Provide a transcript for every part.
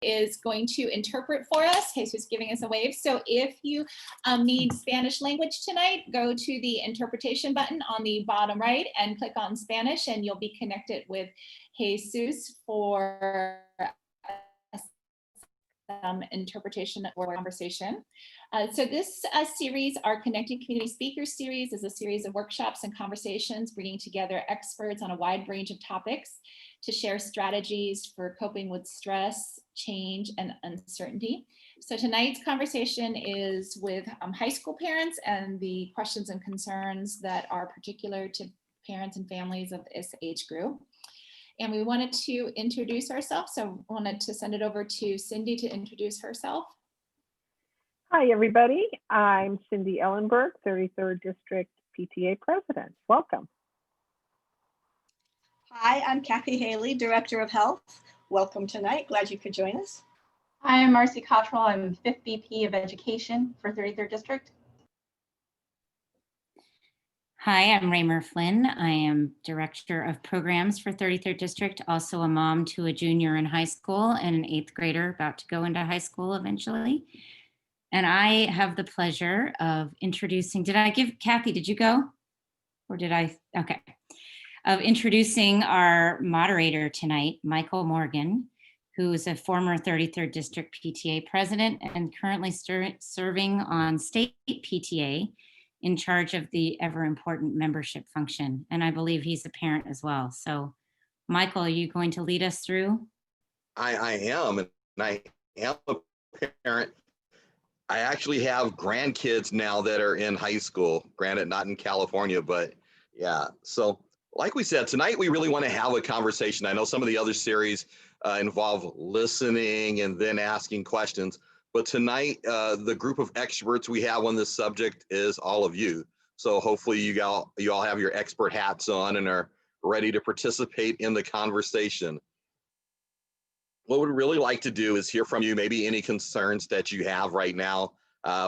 is going to interpret for us. Jesus giving us a wave. So if you need Spanish language tonight, go to the interpretation button on the bottom right and click on Spanish, and you'll be connected with Jesus for interpretation or conversation. So this series, our Connecting Community Speakers series, is a series of workshops and conversations bringing together experts on a wide range of topics to share strategies for coping with stress, change, and uncertainty. So tonight's conversation is with high school parents and the questions and concerns that are particular to parents and families of this age group. And we wanted to introduce ourselves, so I wanted to send it over to Cindy to introduce herself. Hi, everybody. I'm Cindy Ellenberg, 33rd District PTA President. Welcome. Hi, I'm Kathy Haley, Director of Health. Welcome tonight. Glad you could join us. Hi, I'm Marcy Cottrell. I'm 5th VP of Education for 33rd District. Hi, I'm Raymer Flynn. I am Director of Programs for 33rd District, also a mom to a junior in high school and an 8th grader about to go into high school eventually. And I have the pleasure of introducing, Kathy, did you go? Or did I? Okay. Of introducing our moderator tonight, Michael Morgan, who is a former 33rd District PTA president and currently serving on state PTA in charge of the ever important membership function. And I believe he's a parent as well. So Michael, are you going to lead us through? I am, and I am a parent. I actually have grandkids now that are in high school, granted not in California, but yeah. So like we said, tonight we really want to have a conversation. I know some of the other series involve listening and then asking questions, but tonight the group of experts we have on this subject is all of you. So hopefully you all have your expert hats on and are ready to participate in the conversation. What we'd really like to do is hear from you, maybe any concerns that you have right now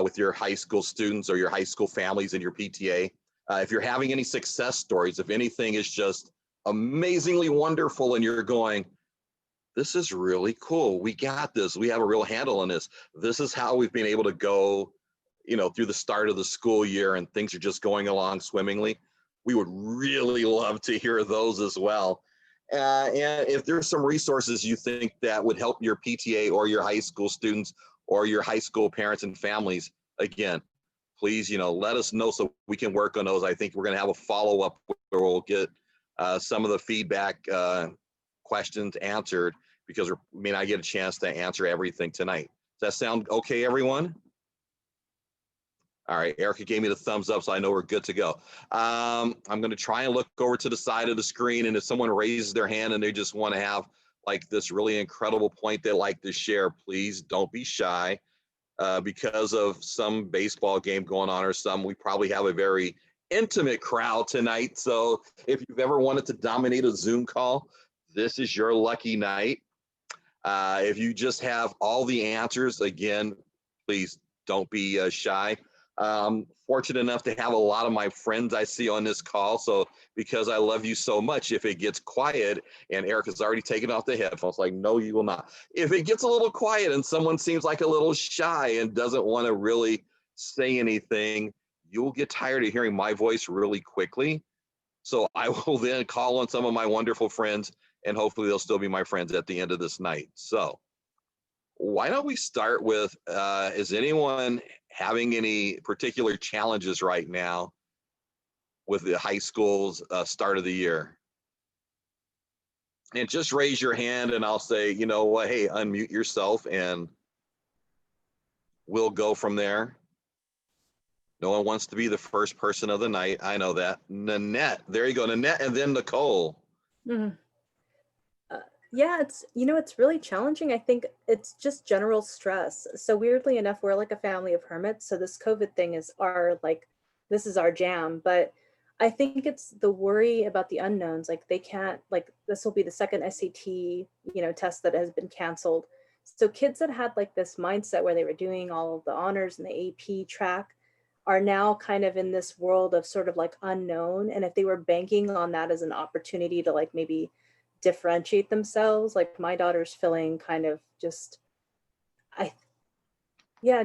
with your high school students or your high school families in your PTA. If you're having any success stories, if anything is just amazingly wonderful and you're going, this is really cool. We got this. We have a real handle on this. This is how we've been able to go, through the start of the school year and things are just going along swimmingly. We would really love to hear those as well. And if there's some resources you think that would help your PTA or your high school students or your high school parents and families, again, please, let us know so we can work on those. I think we're going to have a follow-up where we'll get some of the feedback questions answered because we may not get a chance to answer everything tonight. Does that sound okay, everyone? All right, Erica gave me the thumbs up, so I know we're good to go. I'm going to try and look over to the side of the screen, and if someone raises their hand and they just want to have like this really incredible point they like to share, please don't be shy. Because of some baseball game going on or we probably have a very intimate crowd tonight. So if you've ever wanted to dominate a Zoom call, this is your lucky night. If you just have all the answers, again, please don't be shy. Fortunate enough to have a lot of my friends I see on this call. So because I love you so much, if it gets quiet, and Erica's already taken off the headphones, like, no, you will not. If it gets a little quiet and someone seems like a little shy and doesn't want to really say anything, you'll get tired of hearing my voice really quickly. So I will then call on some of my wonderful friends and hopefully they'll still be my friends at the end of this night. So why don't we start with, is anyone having any particular challenges right now with the high school's start of the year? And just raise your hand and I'll say, hey, unmute yourself and we'll go from there. No one wants to be the first person of the night. I know that. Nanette, there you go, Nanette, and then Nicole. Yeah, it's really challenging. I think it's just general stress. So weirdly enough, we're like a family of hermits. So this COVID thing is this is our jam. But I think it's the worry about the unknowns. Like this will be the second SAT, test that has been canceled. So kids that had like this mindset where they were doing all of the honors and the AP track are now kind of in this world of sort of like unknown. And if they were banking on that as an opportunity to like maybe differentiate themselves. Like my daughter's feeling kind of just,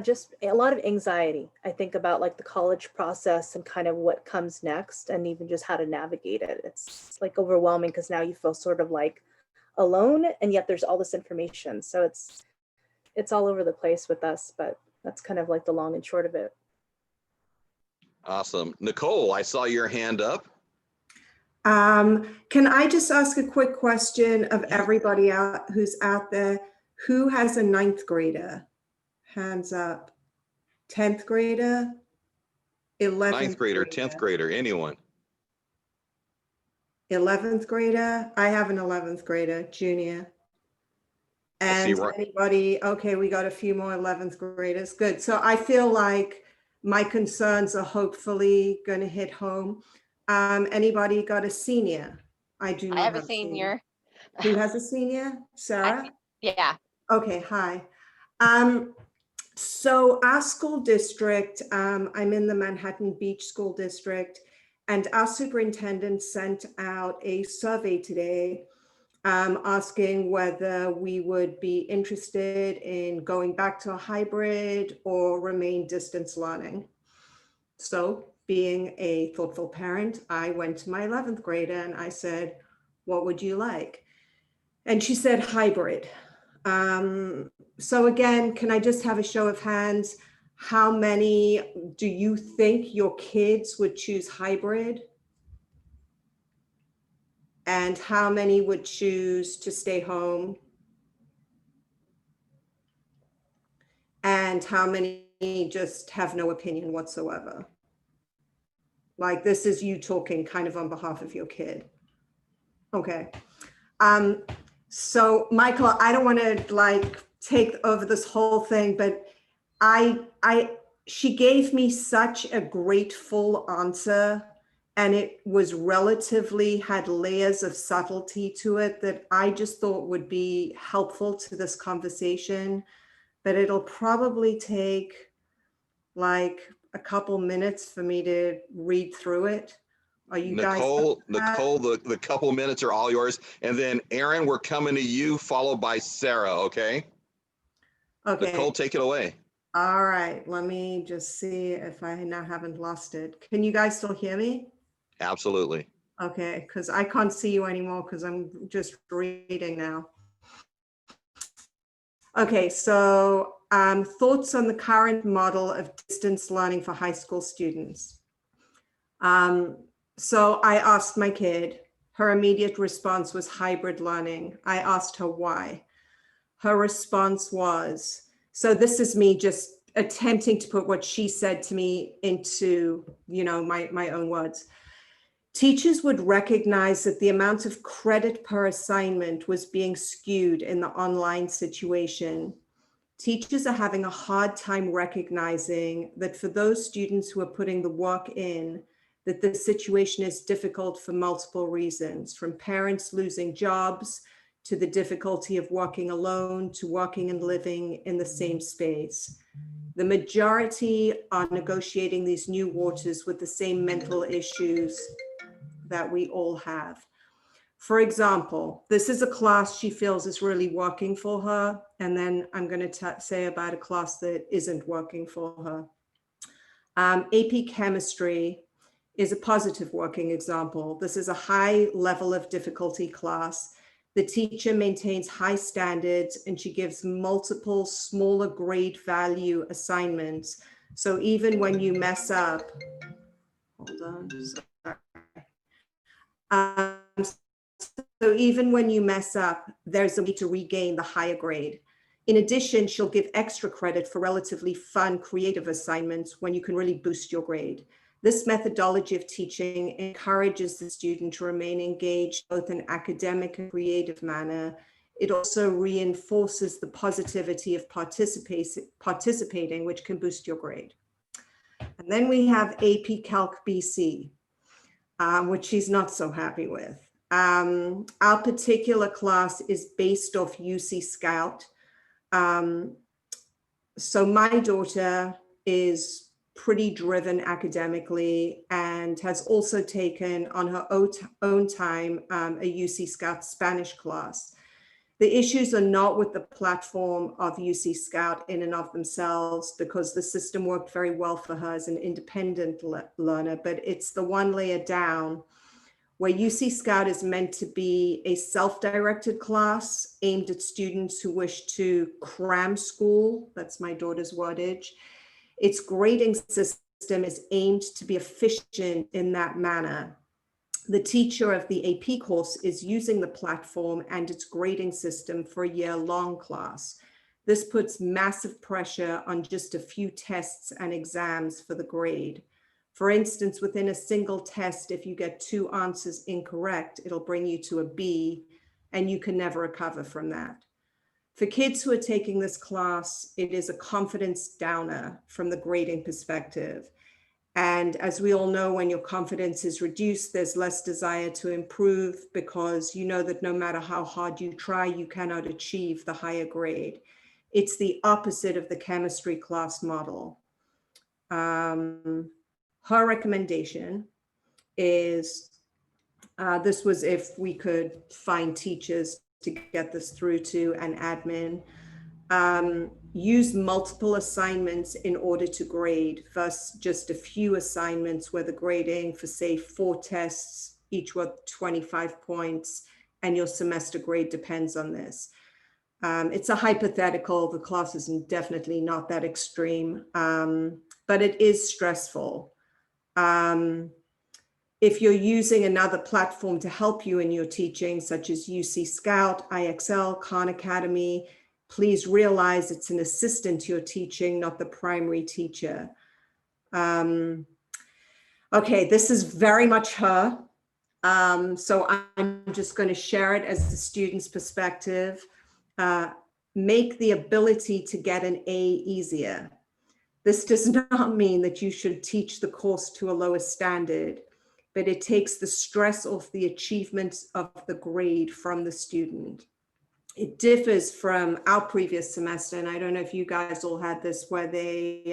just a lot of anxiety. I think about like the college process and kind of what comes next and even just how to navigate it. It's like overwhelming because now you feel sort of like alone and yet there's all this information. So it's all over the place with us, but that's kind of like the long and short of it. Awesome. Nicole, I saw your hand up. Can I just ask a quick question of everybody out who's out there? Who has a 9th grader? Hands up. 10th grader? 11th 9th grader, 10th grader, anyone? 11th grader? I have an 11th grader, junior. And anybody? Okay, we got a few more 11th graders. Good. So I feel like my concerns are hopefully going to hit home. Anybody got a senior? I do not I have a senior. Who has a senior? Sarah? Yeah. Okay, hi. So our school district, I'm in the Manhattan Beach School District, and our superintendent sent out a survey today asking whether we would be interested in going back to a hybrid or remain distance learning. So being a thoughtful parent, I went to my 11th grader and I said, what would you like? And she said hybrid. So again, can I just have a show of hands? How many do you think your kids would choose hybrid? And how many would choose to stay home? And how many just have no opinion whatsoever? Like this is you talking kind of on behalf of your kid. Okay. So Michael, I don't want to like take over this whole thing, but she gave me such a great full answer, and it was relatively had layers of subtlety to it that I just thought would be helpful to this conversation, but it'll probably take like a couple minutes for me to read through it. Are you Nicole, guys? Nicole, the couple minutes are all yours. And then Aaron, we're coming to you, followed by Sarah, okay? Okay. Nicole, take it away. All right, let me just see if I now haven't lost it. Can you guys still hear me? Absolutely. Okay, because I can't see you anymore because I'm just reading now. Okay, so thoughts on the current model of distance learning for high school students. So I asked my kid, her immediate response was hybrid learning. I asked her why. Her response was, so this is me just attempting to put what she said to me into, my own words. Teachers would recognize that the amount of credit per assignment was being skewed in the online situation. Teachers are having a hard time recognizing that for those students who are putting the work in, that the situation is difficult for multiple reasons, from parents losing jobs, to the difficulty of working alone, to working and living in the same space. The majority are negotiating these new waters with the same mental issues that we all have. For example, this is a class she feels is really working for her. And then I'm going to say about a class that isn't working for her. AP Chemistry is a positive working example. This is a high level of difficulty class. The teacher maintains high standards and she gives multiple smaller grade value assignments. So even when you mess up, hold on, sorry. So even when you mess up, there's a way to regain the higher grade. In addition, she'll give extra credit for relatively fun, creative assignments when you can really boost your grade. This methodology of teaching encourages the student to remain engaged both in academic and creative manner. It also reinforces the positivity of participating, which can boost your grade. And then we have AP Calc BC, which she's not so happy with. Our particular class is based off UC Scout. So my daughter is pretty driven academically, and has also taken on her own time a UC Scout Spanish class. The issues are not with the platform of UC Scout in and of themselves, because the system worked very well for her as an independent learner, but it's the one layer down where UC Scout is meant to be a self-directed class aimed at students who wish to cram school. That's my daughter's wordage. Its grading system is aimed to be efficient in that manner. The teacher of the AP course is using the platform and its grading system for a year-long class. This puts massive pressure on just a few tests and exams for the grade. For instance, within a single test, if you get 2 answers incorrect, it'll bring you to a B, and you can never recover from that. For kids who are taking this class, it is a confidence downer from the grading perspective. And as we all know, when your confidence is reduced, there's less desire to improve, because you know that no matter how hard you try, you cannot achieve the higher grade. It's the opposite of the chemistry class model. Her recommendation is, this was if we could find teachers to get this through to an admin, use multiple assignments in order to grade versus just a few assignments where the grading for, say, 4 tests, each worth 25 points, and your semester grade depends on this. It's a hypothetical. The class is definitely not that extreme, but it is stressful. If you're using another platform to help you in your teaching, such as UC Scout, IXL, Khan Academy, please realize it's an assistant to your teaching, not the primary teacher. Okay, this is very much her. So I'm just going to share it as the student's perspective. Make the ability to get an A easier. This does not mean that you should teach the course to a lower standard, but it takes the stress off the achievement of the grade from the student. It differs from our previous semester, and I don't know if you guys all had this, where they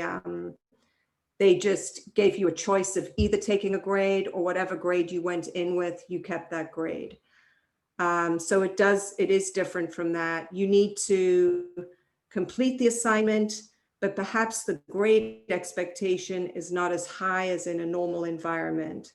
just gave you a choice of either taking a grade, or whatever grade you went in with, you kept that grade. So it is different from that. You need to complete the assignment, but perhaps the grade expectation is not as high as in a normal environment.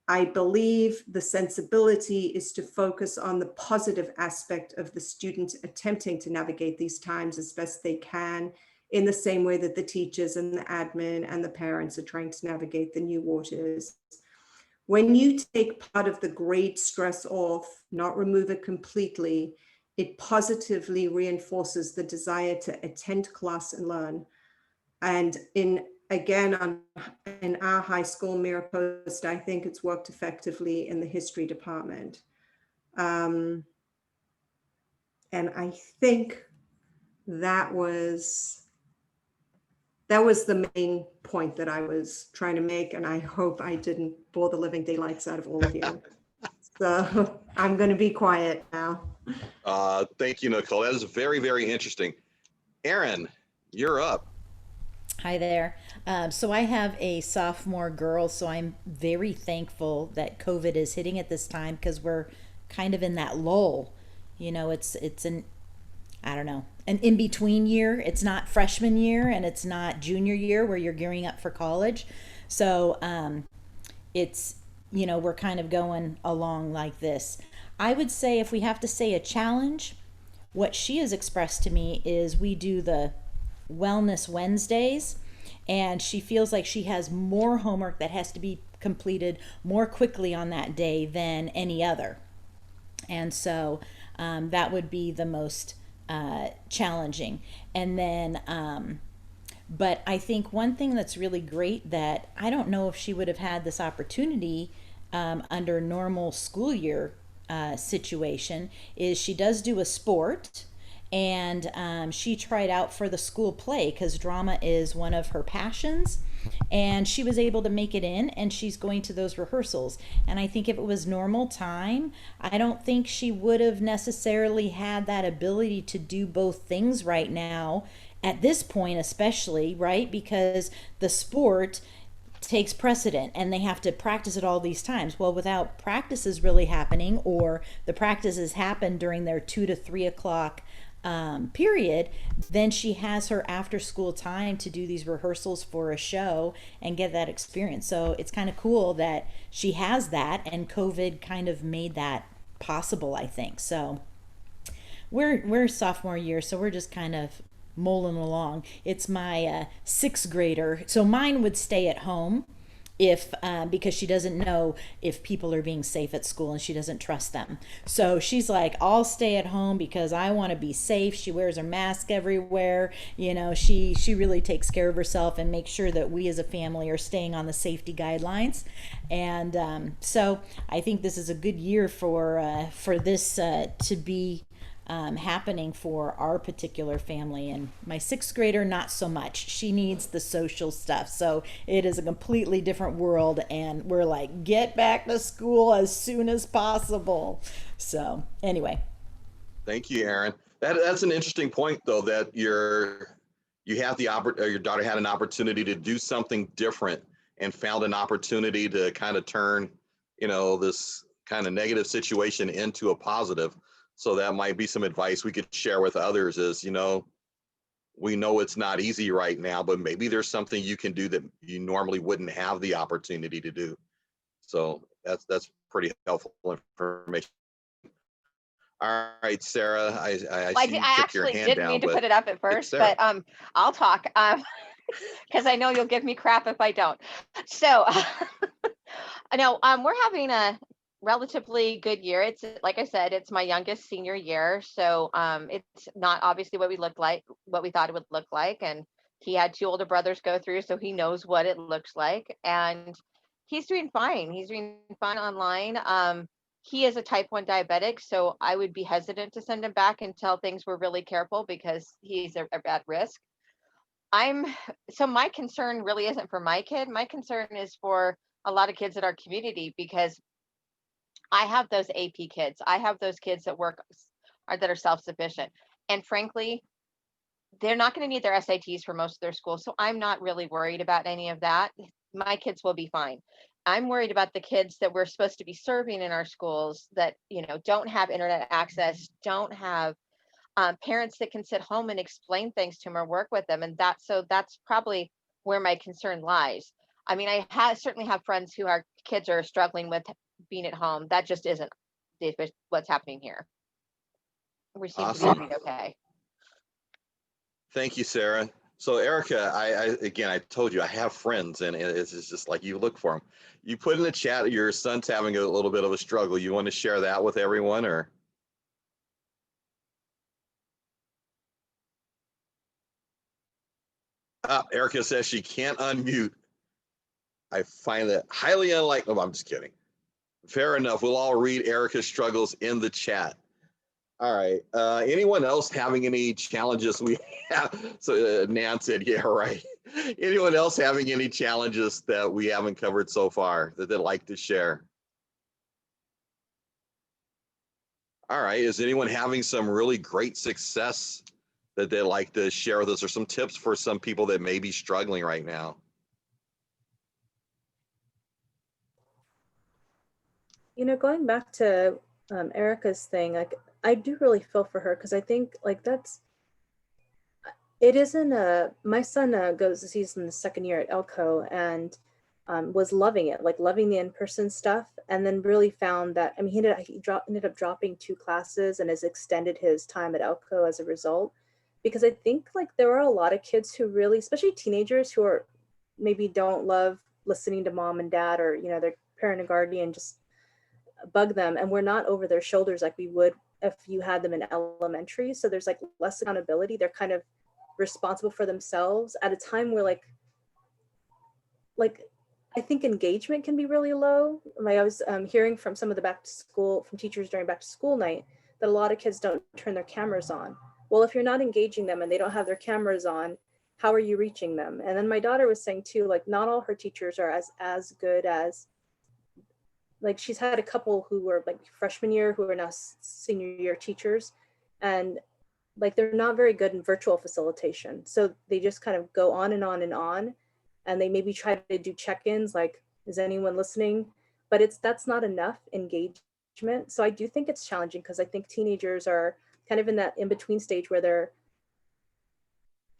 I believe the sensibility is to focus on the positive aspect of the student attempting to navigate these times as best they can, in the same way that the teachers and the admin and the parents are trying to navigate the new waters. When you take part of the grade stress off, not remove it completely, it positively reinforces the desire to attend class and learn. And in our high school, Mirapost, I think it's worked effectively in the history department. And I think that was the main point that I was trying to make, and I hope I didn't bore the living daylights out of all of you. So I'm going to be quiet now. Thank you, Nicole. That is very, very interesting. Erin, you're up. Hi there. So I have a sophomore girl, so I'm very thankful that COVID is hitting at this time, because we're kind of in that lull. You know, it's an in-between year. It's not freshman year and it's not junior year where you're gearing up for college. So it's, we're kind of going along like this. I would say, if we have to say a challenge, what she has expressed to me is we do the Wellness Wednesdays, and she feels like she has more homework that has to be completed more quickly on that day than any other. And so that would be the most challenging. And then but I think one thing that's really great, that I don't know if she would have had this opportunity under normal school year situation, is she does do a sport, and she tried out for the school play because drama is one of her passions, and she was able to make it in, and she's going to those rehearsals. And I think if it was normal time, I don't think she would have necessarily had that ability to do both things right now at this point, especially, right? Because the sport takes precedent and they have to practice it all these times. Well, without practices really happening, or the practices happen during their 2 to 3 o'clock period, then she has her after school time to do these rehearsals for a show and get that experience. So it's kind of cool that she has that, and COVID kind of made that possible, I think. So we're sophomore year, so we're just kind of mulling along. It's my sixth grader, so mine would stay at home if because she doesn't know if people are being safe at school and she doesn't trust them. So she's like, I'll stay at home because I want to be safe. She wears her mask everywhere. You know, she really takes care of herself and makes sure that we as a family are staying on the safety guidelines. And so I think this is a good year for this to be happening for our particular family. And my sixth grader, not so much. She needs the social stuff. So it is a completely different world. And we're like, get back to school as soon as possible. So anyway. Thank you, Erin. That's an interesting point, though, that your daughter had an opportunity to do something different and found an opportunity to kind of turn, this kind of negative situation into a positive. So that might be some advice we could share with others is, we know it's not easy right now, but maybe there's something you can do that you normally wouldn't have the opportunity to do. So that's pretty helpful information. All right, Sarah, I see you took your actually hand didn't down, mean to but put it up at first, Sarah. but I'll talk because I know you'll give me crap if I don't. So I know we're having a relatively good year. It's like I said, it's my youngest senior year, so it's not obviously what we thought it would look like, and he had 2 older brothers go through, so he knows what it looks like, and he's doing fine. He's doing fine online. He is a type 1 diabetic, so I would be hesitant to send him back until things were really careful because he's at risk. So my concern really isn't for my kid. My concern is for a lot of kids in our community, because I have those AP kids. I have those kids that that are self-sufficient. And frankly, they're not going to need their SATs for most of their school. So I'm not really worried about any of that. My kids will be fine. I'm worried about the kids that we're supposed to be serving in our schools that, don't have internet access, don't have parents that can sit home and explain things to them or work with them. And that's probably where my concern lies. I mean, I certainly have friends who our kids are struggling with being at home. That just isn't what's happening here. We seem to be doing okay. Thank you, Sarah. So Erica, I told you I have friends, and it's just like you look for them. You put in the chat your son's having a little bit of a struggle. You want to share that with everyone, or? Erica says she can't unmute. I find that highly unlikely. Oh, I'm just kidding. Fair enough. We'll all read Erica's struggles in the chat. All right. Anyone else having any challenges? We have. So Nan said, yeah, right. Anyone else having any challenges that we haven't covered so far that they'd like to share? All right. Is anyone having some really great success that they'd like to share with us, or some tips for some people that may be struggling right now? Going back to Erica's thing, like, I do really feel for her, because I think like it isn't my son he's in the second year at Elko, and was loving it, like loving the in-person stuff, and then really found that, I mean, he ended up dropping 2 classes and has extended his time at Elko as a result, because I think like there are a lot of kids who really, especially teenagers, who are maybe don't love listening to mom and dad, or their parent and guardian just bug them, and we're not over their shoulders like we would if you had them in elementary. So there's like less accountability. They're kind of responsible for themselves at a time where like I think engagement can be really low. I was hearing from some of the from teachers during back to school night, that a lot of kids don't turn their cameras on. well, if you're not engaging them and they don't have their cameras on, how are you reaching them? And then my daughter was saying too, like not all her teachers are as good as, like she's had a couple who were like freshman year who are now senior year teachers, and like they're not very good in virtual facilitation. So they just kind of go on and on and on, and they maybe try to do check-ins like, is anyone listening? But that's not enough engagement. So I do think it's challenging because I think teenagers are kind of in that in-between stage where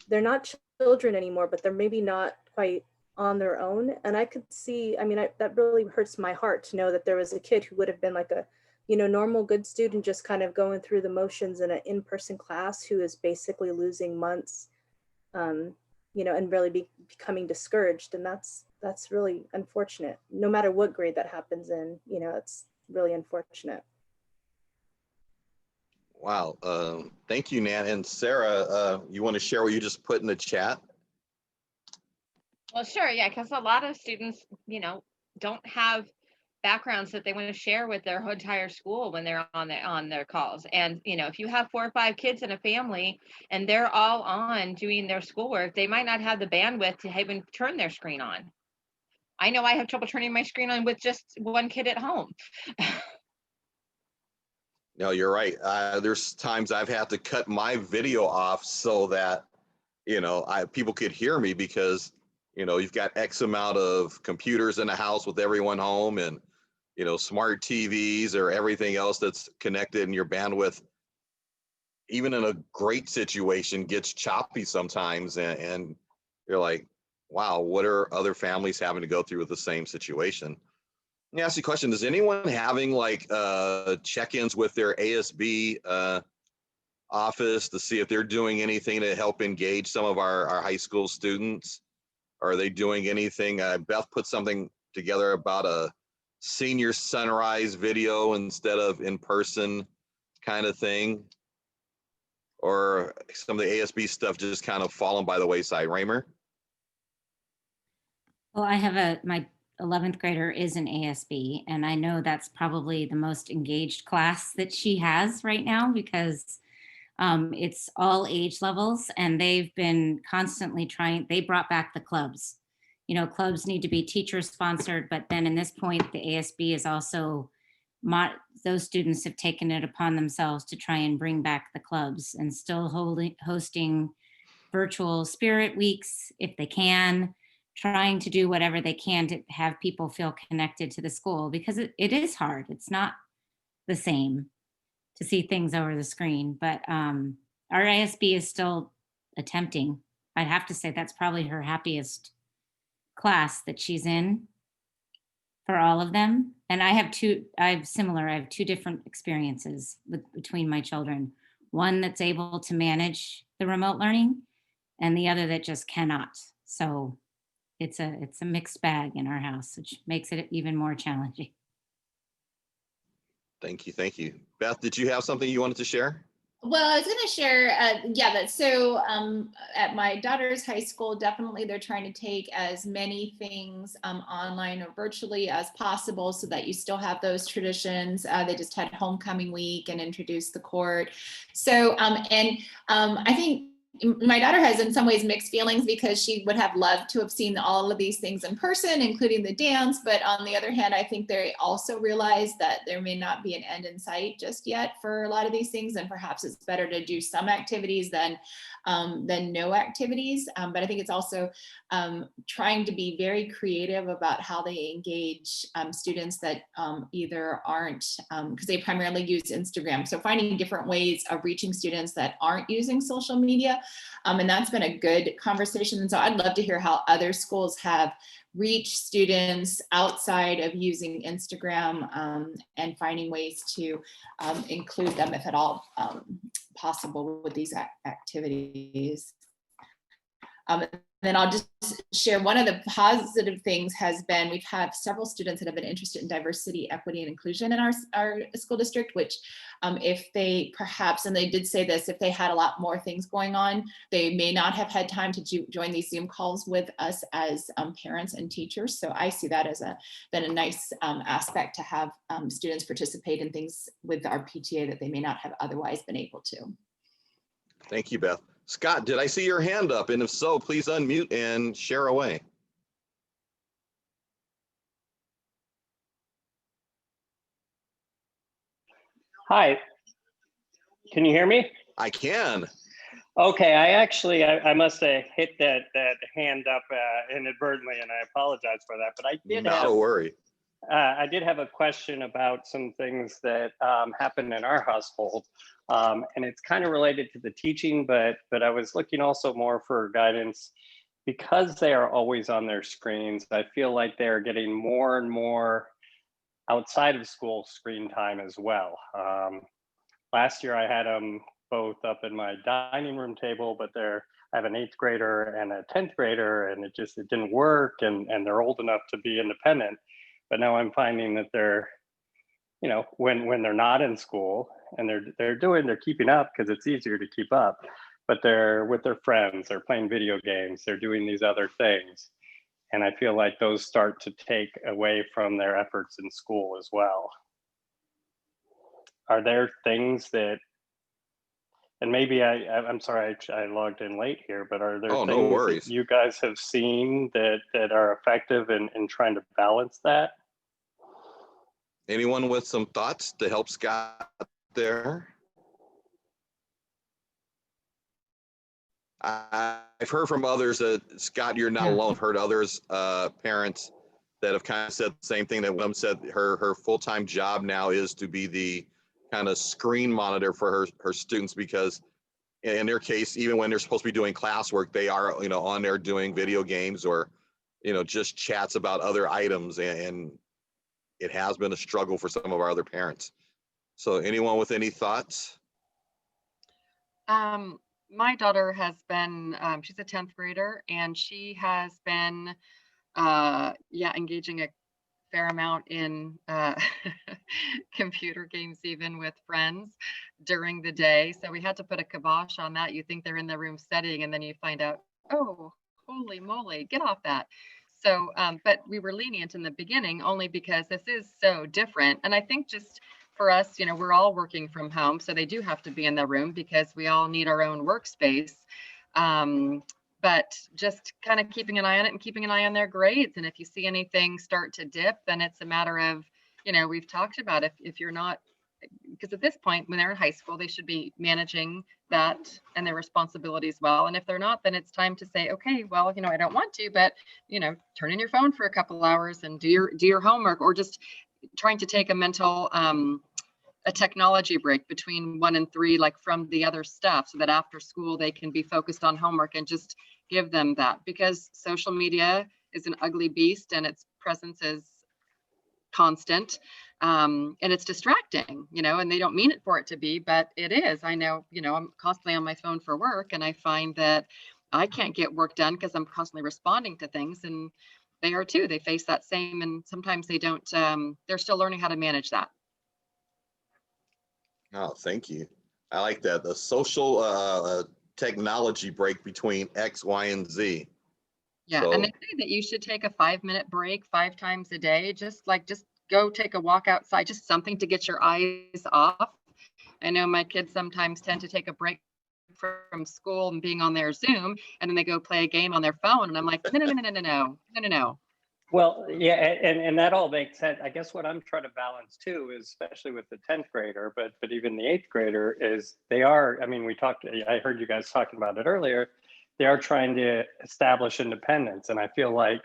they're not children anymore, but they're maybe not quite on their own. And I could see, I mean, that really hurts my heart to know that there was a kid who would have been like a, you know, normal good student, just kind of going through the motions in an in-person class, who is basically losing months, you know, and really becoming discouraged. And that's really unfortunate. No matter what grade that happens in, you know, it's really unfortunate. Wow. Thank you, Nan. And Sarah, you want to share what you just put in the chat? Well, sure, yeah, because a lot of students, don't have backgrounds that they want to share with their whole entire school when they're on their calls. And if you have 4 or 5 kids in a family and they're all on doing their schoolwork, they might not have the bandwidth to even turn their screen on. I know I have trouble turning my screen on with just one kid at home. No, you're right. There's times I've had to cut my video off so that, people could hear me, because, you've got X amount of computers in the house with everyone home, and, smart TVs or everything else that's connected, and your bandwidth, even in a great situation, gets choppy sometimes. And you're like, wow, what are other families having to go through with the same situation? Let me ask you a question. Is anyone having like check-ins with their ASB office to see if they're doing anything to help engage some of our high school students? Are they doing anything? Beth put something together about a senior sunrise video instead of in-person kind of thing. Or some of the ASB stuff just kind of fallen by the wayside. Raymer? Well, I have my 11th grader is an ASB, and I know that's probably the most engaged class that she has right now, because it's all age levels, and they've been constantly they brought back the clubs. Clubs need to be teacher sponsored, but then in this point, the ASB is also, those students have taken it upon themselves to try and bring back the clubs, and still hosting virtual spirit weeks if they can, trying to do whatever they can to have people feel connected to the school, because it is hard. It's not the same to see things over the screen, but our ASB is still attempting. I'd have to say that's probably her happiest class that she's in for all of them. And I have two different experiences between my children. One that's able to manage the remote learning, and the other that just cannot. So it's a mixed bag in our house, which makes it even more challenging. Thank you. Beth, did you have something you wanted to share? Well, I was going to share, at my daughter's high school, definitely they're trying to take as many things online or virtually as possible, so that you still have those traditions. They just had homecoming week and introduced the court. So, I think my daughter has in some ways mixed feelings, because she would have loved to have seen all of these things in person, including the dance. But on the other hand, I think they also realize that there may not be an end in sight just yet for a lot of these things. And perhaps it's better to do some activities than no activities. But I think it's also trying to be very creative about how they engage students that either aren't, because they primarily use Instagram. So finding different ways of reaching students that aren't using social media. And that's been a good conversation. And so I'd love to hear how other schools have reached students outside of using Instagram, and finding ways to include them, if at all possible, with these activities. Then I'll just share one of the positive things has been, we've had several students that have been interested in diversity, equity, and inclusion in our school district, which if they perhaps, and they did say this, if they had a lot more things going on, they may not have had time to join these Zoom calls with us as parents and teachers. So I see that as been a nice aspect to have students participate in things with our PTA that they may not have otherwise been able to. Thank you, Beth. Scott, did I see your hand up? And if so, please unmute and share away. Hi, can you hear me? I can. Okay, I must have hit that hand up inadvertently, and I apologize for that. But Not a worry. I did have a question about some things that happened in our household, and it's kind of related to the teaching, but I was looking also more for guidance because they are always on their screens. I feel like they're getting more and more outside of school screen time as well. Last year I had them both up in my dining room table, but I have an 8th grader and a 10th grader, and it didn't work, and they're old enough to be independent. But now I'm finding that they're, when they're not in school and they're keeping up because it's easier to keep up, but they're with their friends, they're playing video games, they're doing these other things. And I feel like those start to take away from their efforts in school as well. Are there things that, and maybe I'm sorry, I logged in late here, but are there Oh, things no worries. that you guys have seen that are effective in trying to balance that? Anyone with some thoughts to help Scott there? I've heard from others that, Scott, you're not alone. I've heard others, parents that have kind of said the same thing that Wim said. Her full-time job now is to be the kind of screen monitor for her students, because in their case, even when they're supposed to be doing classwork, they are, on there doing video games or, just chats about other items. And it has been a struggle for some of our other parents. So anyone with any thoughts? My daughter has been, she's a 10th grader, and she has been, engaging a fair amount in computer games, even with friends during the day. So we had to put a kibosh on that. You think they're in the room studying, and then you find out, oh, holy moly, get off that. So, but we were lenient in the beginning only because this is so different. And I think just for us, we're all working from home, so they do have to be in the room because we all need our own workspace. But just kind of keeping an eye on it and keeping an eye on their grades. And if you see anything start to dip, then it's a matter of, we've talked about if you're not, because at this point, when they're in high school, they should be managing that and their responsibilities well. And if they're not, then it's time to say, okay, well, I don't want to, but, turn in your phone for a couple hours and do your homework, or just trying to take a mental, a technology break between 1 and 3, like from the other stuff, so that after school they can be focused on homework, and just give them that, because social media is an ugly beast and its presence is constant, and it's distracting, and they don't mean it for it to be, but it is. I know, I'm constantly on my phone for work, and I find that I can't get work done because I'm constantly responding to things, and they are too. They face that same, and sometimes they don't, they're still learning how to manage that. Oh, thank you. I like that. The social technology break between X, Y, and Z. Yeah, So, and they say that you should take a 5-minute break 5 times a day. Just go take a walk outside, just something to get your eyes off. I know my kids sometimes tend to take a break from school and being on their Zoom, and then they go play a game on their phone. And I'm like, no. Well, yeah, and that all makes sense. I guess what I'm trying to balance too is, especially with the 10th grader, but even the 8th grader, is they are, I heard you guys talking about it earlier, they are trying to establish independence. And I feel like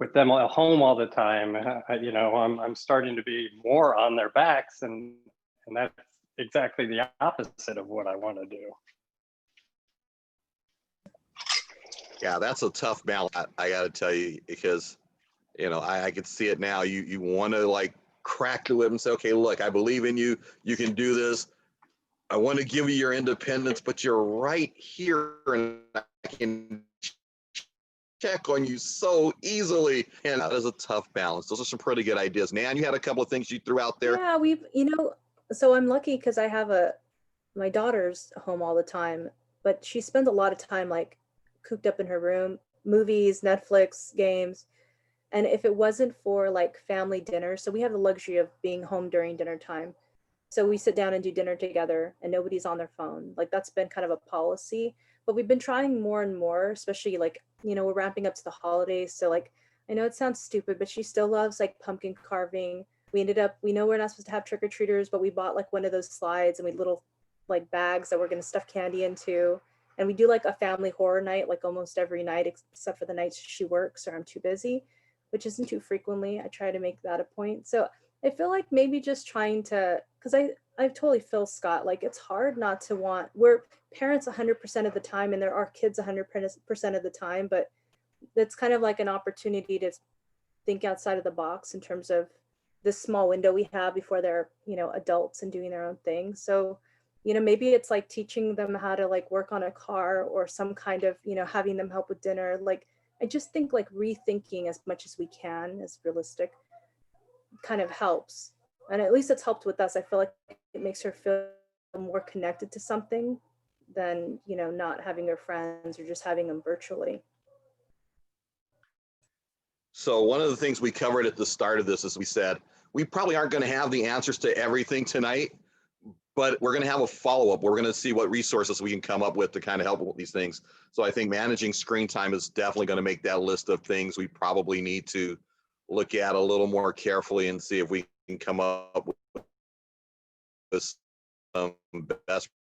with them at home all the time, I'm starting to be more on their backs, and that's exactly the opposite of what I want to do. yeah, that's a tough balance. I got to tell you, because, I could see it now. You want to crack the whip and say, okay, look, I believe in you. You can do this. I want to give you your independence, but you're right here, and I can check on you so easily. And that is a tough balance. Those are some pretty good ideas. Nan, you had a couple of things you threw out there. Yeah, so I'm lucky because I have my daughter's home all the time, but she spends a lot of time cooped up in her room, movies, Netflix, games. And if it wasn't for family dinner, so we have the luxury of being home during dinner time. So we sit down and do dinner together and nobody's on their phone. Like that's been kind of a policy, but we've been trying more and more, especially like, we're ramping up to the holidays. So like, I know it sounds stupid, but she still loves like pumpkin carving. We know we're not supposed to have trick-or-treaters, but we bought like one of those slides and we little like bags that we're going to stuff candy into. And we do like a family horror night, like almost every night, except for the nights she works or I'm too busy, which isn't too frequently. I try to make that a point. So I feel like maybe just trying to, because I totally feel Scott, like it's hard not to want, we're parents 100% of the time and there are kids 100% of the time, but it's kind of like an opportunity to think outside of the box in terms of this small window we have before they're, adults and doing their own thing. So, maybe it's like teaching them how to like work on a car or some kind of, having them help with dinner. Like, I just think like rethinking as much as we can is realistic kind of helps. And at least it's helped with us. I feel like it makes her feel more connected to something than, not having their friends or just having them virtually. So one of the things we covered at the start of this is we said, we probably aren't going to have the answers to everything tonight, but we're going to have a follow-up. We're going to see what resources we can come up with to kind of help with these things. So I think managing screen time is definitely going to make that list of things we probably need to look at a little more carefully and see if we can come up with some best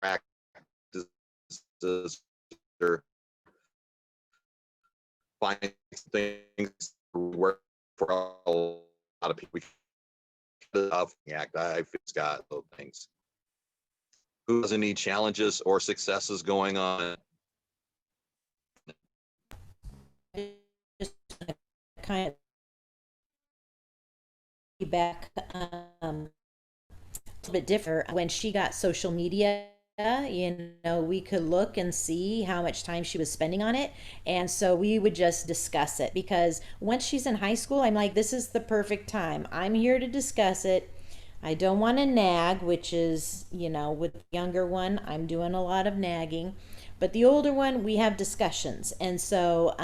practices or find things that work for a lot of people. I feel Scott, those things. Who has any challenges or successes going on? Just kind of back a bit different when she got social media. We could look and see how much time she was spending on it. And so we would just discuss it because once she's in high school, I'm like, this is the perfect time. I'm here to discuss it. I don't want to nag, which is, with the younger one, I'm doing a lot of nagging. But the older one, we have discussions. And so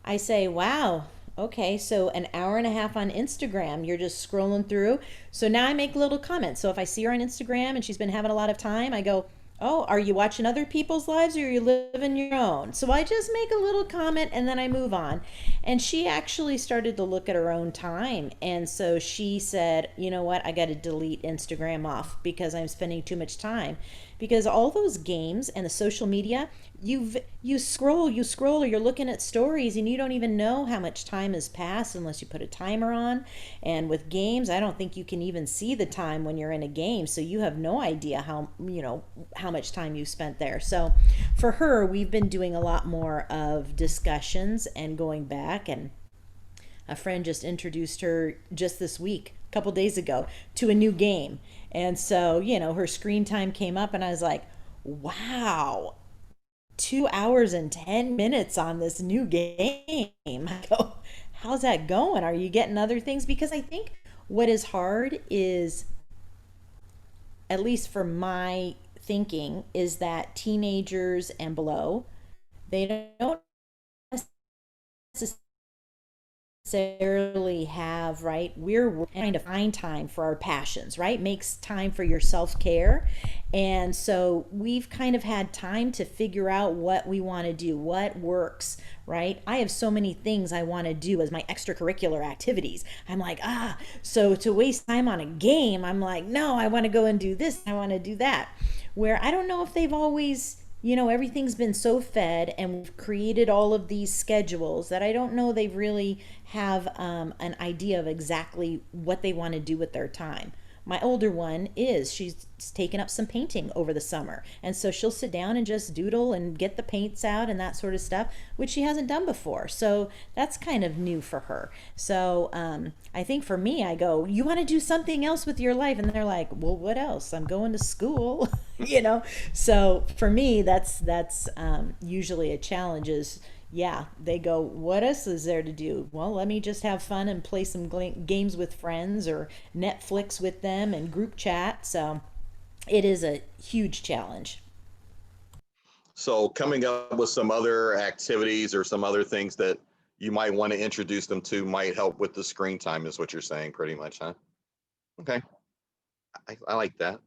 I say, wow, okay, so an hour and a half on Instagram, you're just scrolling through. So now I make little comments. So if I see her on Instagram and she's been having a lot of time, I go, oh, are you watching other people's lives or are you living your own? So I just make a little comment and then I move on. And she actually started to look at her own time. And so she said, you know what, I got to delete Instagram off because I'm spending too much time. Because all those games and the social media, you scroll, or you're looking at stories and you don't even know how much time has passed unless you put a timer on. And with games, I don't think you can even see the time when you're in a game, so you have no idea how much time you spent there. So for her, we've been doing a lot more of discussions and going back, and a friend just introduced her just this week, a couple days ago, to a new game. And so, her screen time came up and I was like, wow, 2 hours and 10 minutes on this new game. I go, how's that going? Are you getting other things? Because I think what is hard is, at least for my thinking, is that teenagers and below, they don't necessarily have, right? We're trying to find time for our passions, right? Makes time for your self-care. And so we've kind of had time to figure out what we want to do, what works, right? I have so many things I want to do as my extracurricular activities. I'm like, so to waste time on a game, I'm like, no, I want to go and do this, I want to do that. Where I don't know if they've always, everything's been so fed and we've created all of these schedules that I don't know they really have an idea of exactly what they want to do with their time. My older one she's taken up some painting over the summer. And so she'll sit down and just doodle and get the paints out and that sort of stuff, which she hasn't done before. So that's kind of new for her. So I think for me, I go, you want to do something else with your life? And they're like, well, what else? I'm going to school, So for me, that's usually a challenge is, yeah, they go, what else is there to do? Well, let me just have fun and play some games with friends or Netflix with them and group chat. So it is a huge challenge. So coming up with some other activities or some other things that you might want to introduce them to might help with the screen time is what you're saying pretty much, huh? Okay. I like that.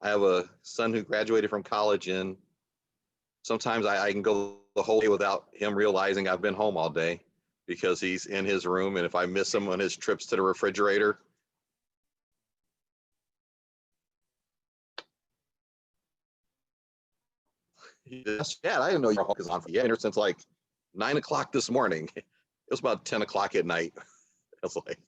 I have a son who graduated from college, and sometimes I can go the whole day without him realizing I've been home all day because he's in his room. And if I miss him on his trips to the refrigerator, yes, Dad, I didn't know you were home because I'm here since like 9 o'clock this morning. It was about 10 o'clock at night. It's like,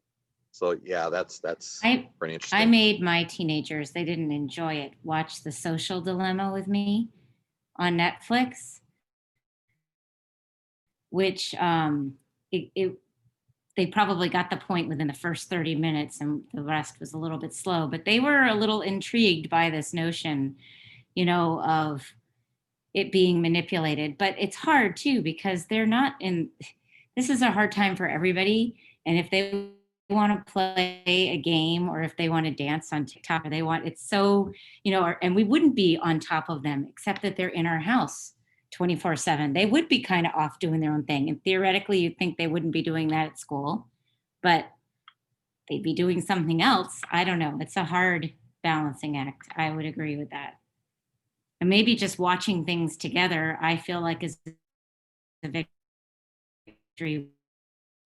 so yeah, that's I pretty I interesting. made my teenagers, they didn't enjoy it, watch The Social Dilemma with me on Netflix, which they probably got the point within the first 30 minutes and the rest was a little bit slow, but they were a little intrigued by this notion, of it being manipulated. But it's hard too, because they're not in, this is a hard time for everybody. And if they want to play a game or if they want to dance on TikTok or they want, it's so, and we wouldn't be on top of them except that they're in our house 24/7. They would be kind of off doing their own thing. And theoretically, you'd think they wouldn't be doing that at school, but they'd be doing something else. I don't know. It's a hard balancing act. I would agree with that. And maybe just watching things together, I feel like is a victory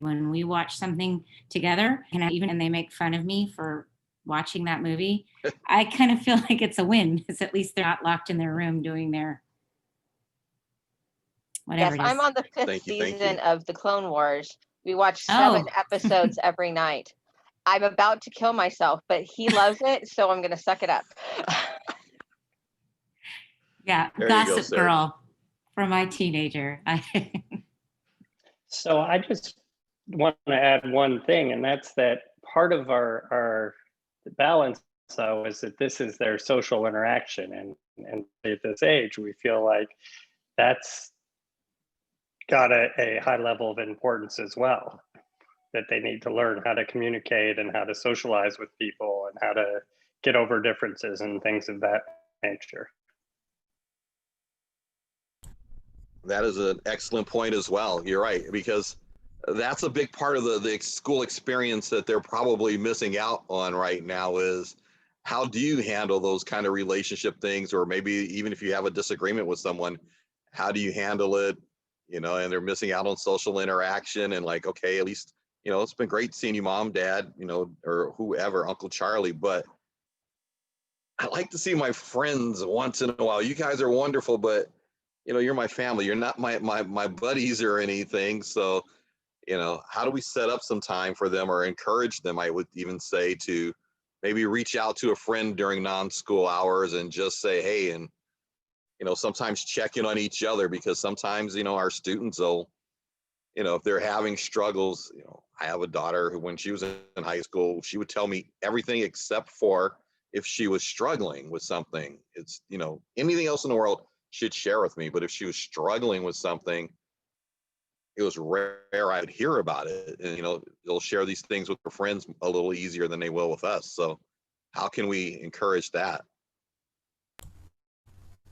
when we watch something together, and they make fun of me for watching that movie. I kind of feel like it's a win because at least they're not locked in their room doing their whatever Yes, it is. I'm on the 5th Thank you. season of the Clone Wars. We watch 7 Oh. episodes every night. I'm about to kill myself, but he loves it, so I'm going to suck it up. Yeah, There you go, Gossip Sarah. Girl for my teenager. So I just want to add one thing, and that's that part of our balance though is that this is their social interaction, and at this age we feel like that's got a high level of importance as well, that they need to learn how to communicate and how to socialize with people and how to get over differences and things of that nature. That is an excellent point as well. You're right, because that's a big part of the school experience that they're probably missing out on right now is how do you handle those kind of relationship things, or maybe even if you have a disagreement with someone, how do you handle it? And they're missing out on social interaction and like, okay, at least, it's been great seeing you, Mom, Dad, or whoever, Uncle Charlie, but I like to see my friends once in a while. You guys are wonderful, but you're my family. You're not my buddies or anything. So, how do we set up some time for them or encourage them? I would even say to maybe reach out to a friend during non-school hours and just say, hey, and, sometimes check in on each other because sometimes, our students will, if they're having struggles, I have a daughter who, when she was in high school, she would tell me everything except for if she was struggling with something. It's, anything else in the world she'd share with me. But if she was struggling with something, it was rare I would hear about it. And, they'll share these things with their friends a little easier than they will with us. So how can we encourage that?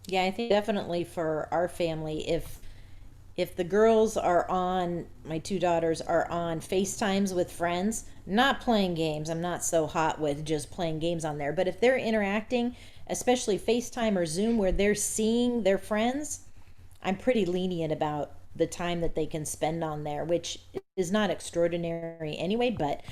Yeah, I think definitely for our family, if the girls are on, my two daughters are on FaceTimes with friends, not playing games. I'm not so hot with just playing games on there, but if they're interacting, especially FaceTime or Zoom where they're seeing their friends, I'm pretty lenient about the time that they can spend on there, which is not extraordinary anyway, but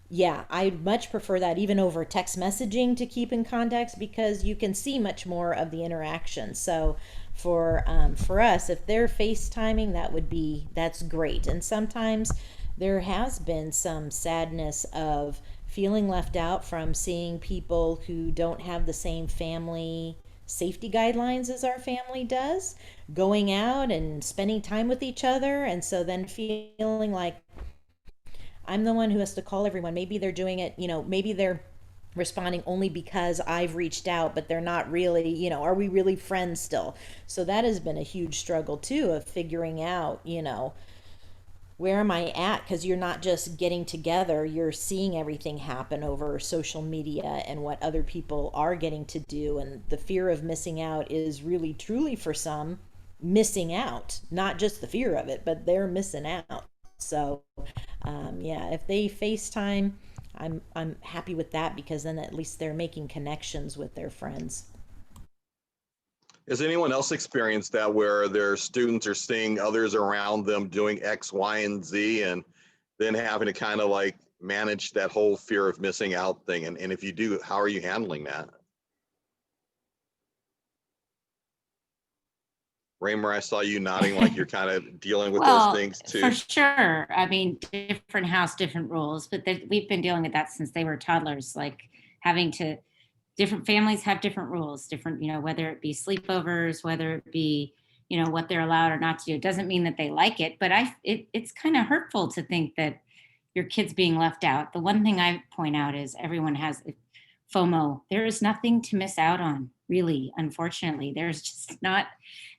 yeah, I'd much prefer that even over text messaging to keep in context because you can see much more of the interaction. So for us, if they're FaceTiming, that's great. And sometimes there has been some sadness of feeling left out from seeing people who don't have the same family safety guidelines as our family does, going out and spending time with each other, and so then feeling like I'm the one who has to call everyone. Maybe they're doing it, maybe they're responding only because I've reached out, but they're not really, are we really friends still? So that has been a huge struggle too of figuring out, where am I at? Because you're not just getting together, you're seeing everything happen over social media and what other people are getting to do. And the fear of missing out is really, truly for some missing out, not just the fear of it, but they're missing out. So, yeah, if they FaceTime, I'm happy with that, because then at least they're making connections with their friends. Has anyone else experienced that where their students are seeing others around them doing X, Y, and Z, and then having to kind of like manage that whole fear of missing out thing? And if you do, how are you handling that? Raymer, I saw you nodding like you're kind of dealing with those things too. For sure. I mean, different house, different rules, but we've been dealing with that since they were toddlers, like having to, different families have different rules, different, whether it be sleepovers, whether it be, what they're allowed or not to do. It doesn't mean that they like it, but it's kind of hurtful to think that your kid's being left out. The one thing I point out is everyone has FOMO. There is nothing to miss out on, really, unfortunately. There's just not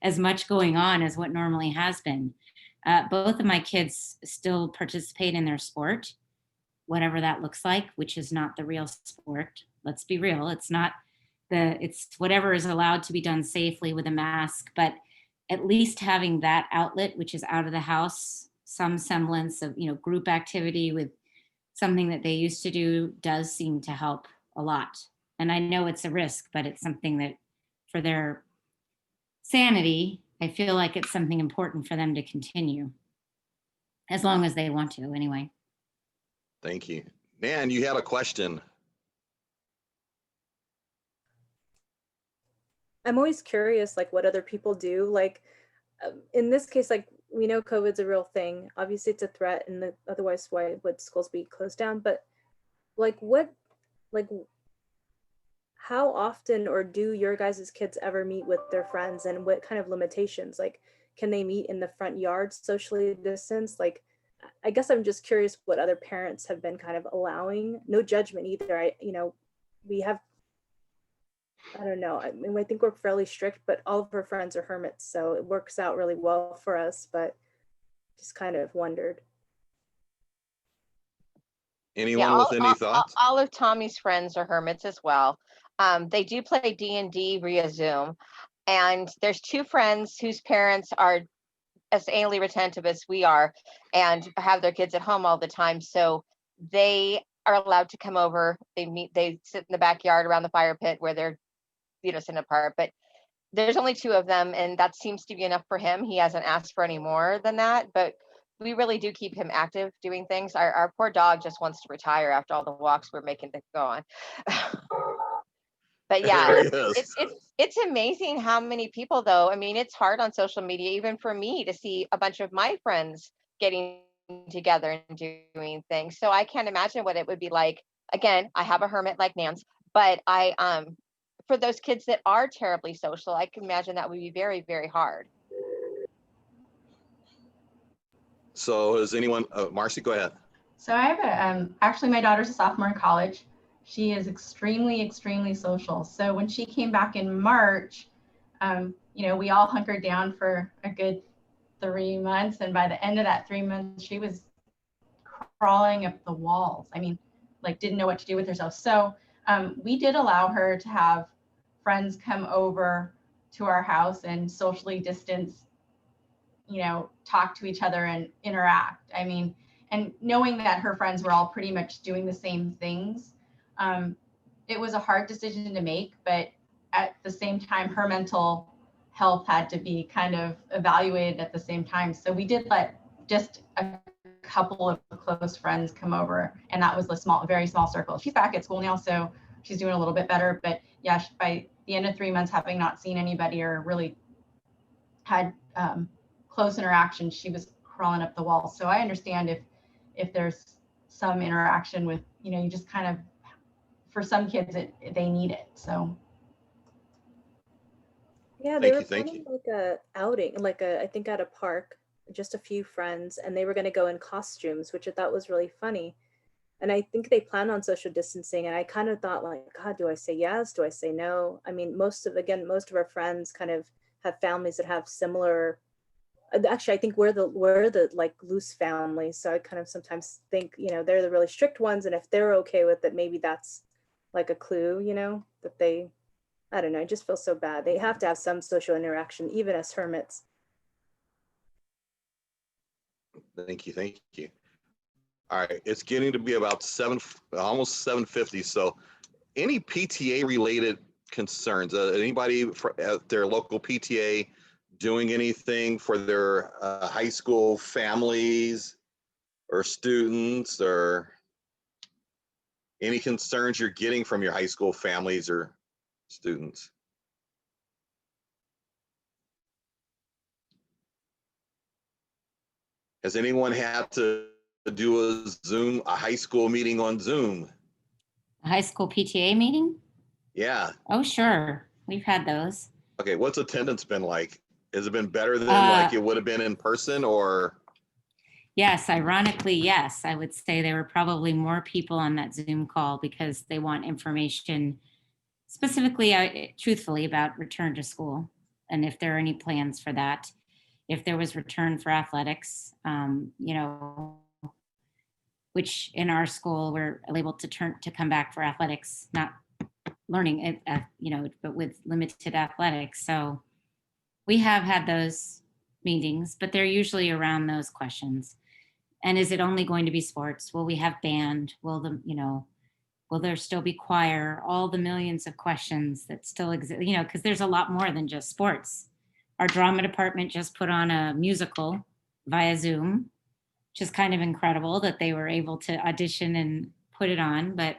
as much going on as what normally has been. Both of my kids still participate in their sport, whatever that looks like, which is not the real sport. Let's be real. It's whatever is allowed to be done safely with a mask, but at least having that outlet, which is out of the house, some semblance of, group activity with something that they used to do, does seem to help a lot. And I know it's a risk, but it's something that for their sanity, I feel like it's something important for them to continue, as long as they want to anyway. Thank you. Nan, you had a question. I'm always curious, like what other people do. Like in this case, like we know COVID's a real thing. Obviously it's a threat, and otherwise why would schools be closed down? But like how often, or do your guys' kids ever meet with their friends, and what kind of limitations? Like, can they meet in the front yard socially distanced? Like, I guess I'm just curious what other parents have been kind of allowing. No judgment either. We have, I don't know. I mean, I think we're fairly strict, but all of our friends are hermits, so it works out really well for us, but just kind of wondered. Anyone with any thoughts? All of Tommy's friends are hermits as well. They do play D&D via Zoom, and there's two friends whose parents are as anally retentive as we are and have their kids at home all the time. So they are allowed to come over. They sit in the backyard around the fire pit where they're, sitting apart. But there's only two of them, and that seems to be enough for him. He hasn't asked for any more than that, but we really do keep him active doing things. Our poor dog just wants to retire after all the walks we're making to go on. But yeah, it's amazing how many people, though. I mean, it's hard on social media, even for me, to see a bunch of my friends getting together and doing things. So I can't imagine what it would be like. Again, I have a hermit like Nance, but for those kids that are terribly social, I can imagine that would be very, very hard. So is anyone, Marcy, go ahead. So I have actually my daughter's a sophomore in college. She is extremely, extremely social. So when she came back in March, we all hunkered down for a good 3 months. And by the end of that 3 months, she was crawling up the walls. I mean, like didn't know what to do with herself. So we did allow her to have friends come over to our house and socially distance, talk to each other and interact. I mean, and knowing that her friends were all pretty much doing the same things, it was a hard decision to make, but at the same time, her mental health had to be kind of evaluated at the same time. So we did let just a couple of close friends come over, and that was a very small circle. She's back at school now, so she's doing a little bit better. But yeah, by the end of 3 months, having not seen anybody or really had close interaction, she was crawling up the wall. So I understand if there's some interaction with, you just kind of, for some kids, they need it. So yeah, they were planning like a outing, I think at a park, just a few friends, and they were going to go in costumes, which I thought was really funny. And I think they plan on social distancing, and I kind of thought, like, God, do I say yes? Do I say no? I mean, most of our friends kind of have families that have similar. Actually, I think we're the like loose family, so I kind of sometimes think, they're the really strict ones, and if they're okay with it, maybe that's like a clue, that they, I don't know, I just feel so bad. They have to have some social interaction, even as hermits. Thank you. All right, it's getting to be about almost 7:50. So any PTA related concerns? Anybody at their local PTA doing anything for their high school families or students, or any concerns you're getting from your high school families or students? Has anyone had to do a high school meeting on Zoom? A high school PTA meeting? Yeah. Oh, sure. We've had those. Okay, what's attendance been like? Has it been better than like it would have been in person, or? Yes, ironically, yes. I would say there were probably more people on that Zoom call because they want information specifically, truthfully, about return to school and if there are any plans for that. If there was return for athletics, you know, which in our school we're able to come back for athletics, not learning, you know, but with limited athletics. So we have had those meetings, but they're usually around those questions. And is it only going to be sports? Will we have band? Will there still be choir? All the millions of questions that still exist, you know, because there's a lot more than just sports. Our drama department just put on a musical via Zoom, which is kind of incredible that they were able to audition and put it on. But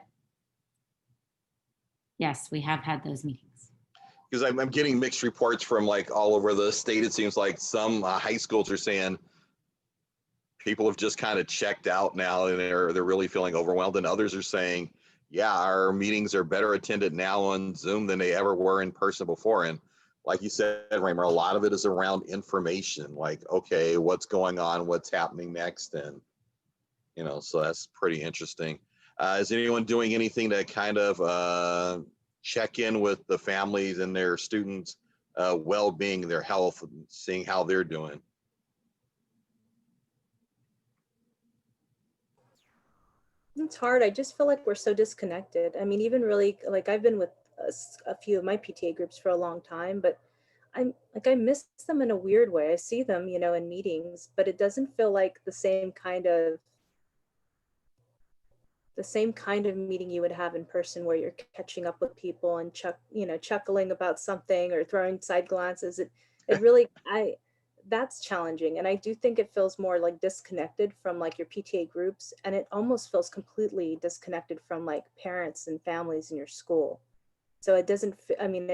yes, we have had those meetings. Because I'm getting mixed reports from like all over the state. It seems like some high schools are saying people have just kind of checked out now and they're really feeling overwhelmed, and others are saying, yeah, our meetings are better attended now on Zoom than they ever were in person before. And like you said, Raymer, a lot of it is around information, like, okay, what's going on, what's happening next, and you know, so that's pretty interesting. Is anyone doing anything to kind of check in with the families and their students' well-being, their health, and seeing how they're doing? It's hard. I just feel like we're so disconnected. I mean, even really, like I've been with a few of my PTA groups for a long time, but I miss them in a weird way. I see them, you know, in meetings, but it doesn't feel like the same kind of meeting you would have in person where you're catching up with people and chuckling about something or throwing side glances. It really, that's challenging. And I do think it feels more like disconnected from like your PTA groups. And it almost feels completely disconnected from like parents and families in your school. So it doesn't, I mean,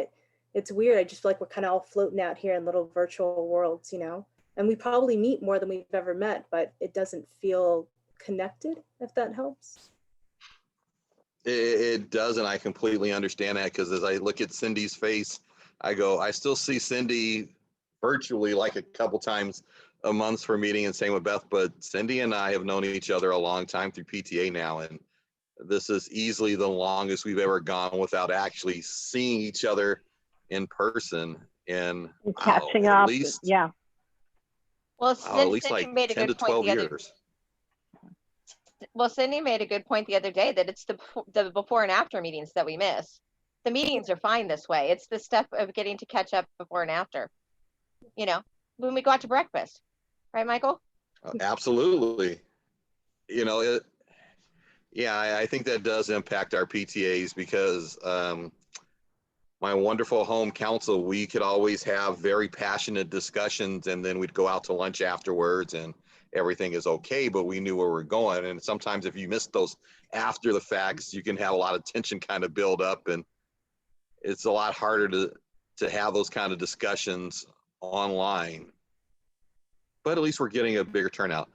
it's weird. I just feel like we're kind of all floating out here in little virtual worlds, you know, and we probably meet more than we've ever met, but it doesn't feel connected, if that helps. It does, and I completely understand that, because as I look at Cindy's face, I go, I still see Cindy virtually like a couple times a month for meeting, and same with Beth, but Cindy and I have known each other a long time through PTA now, and this is easily the longest we've ever gone without actually seeing each other in person in catching at up. least, Yeah. Well, at least Cindy like made a 10 to good point 12 the other. years. Well, Cindy made a good point the other day that it's the before and after meetings that we miss. The meetings are fine this way. It's the stuff of getting to catch up before and after. You know, when we go out to breakfast, right, Michael? Absolutely. You know, yeah, I think that does impact our PTAs, because my wonderful home council, we could always have very passionate discussions, and then we'd go out to lunch afterwards and everything is okay, but we knew where we're going. And sometimes if you miss those after the facts, you can have a lot of tension kind of build up, and it's a lot harder to have those kind of discussions online. But at least we're getting a bigger turnout.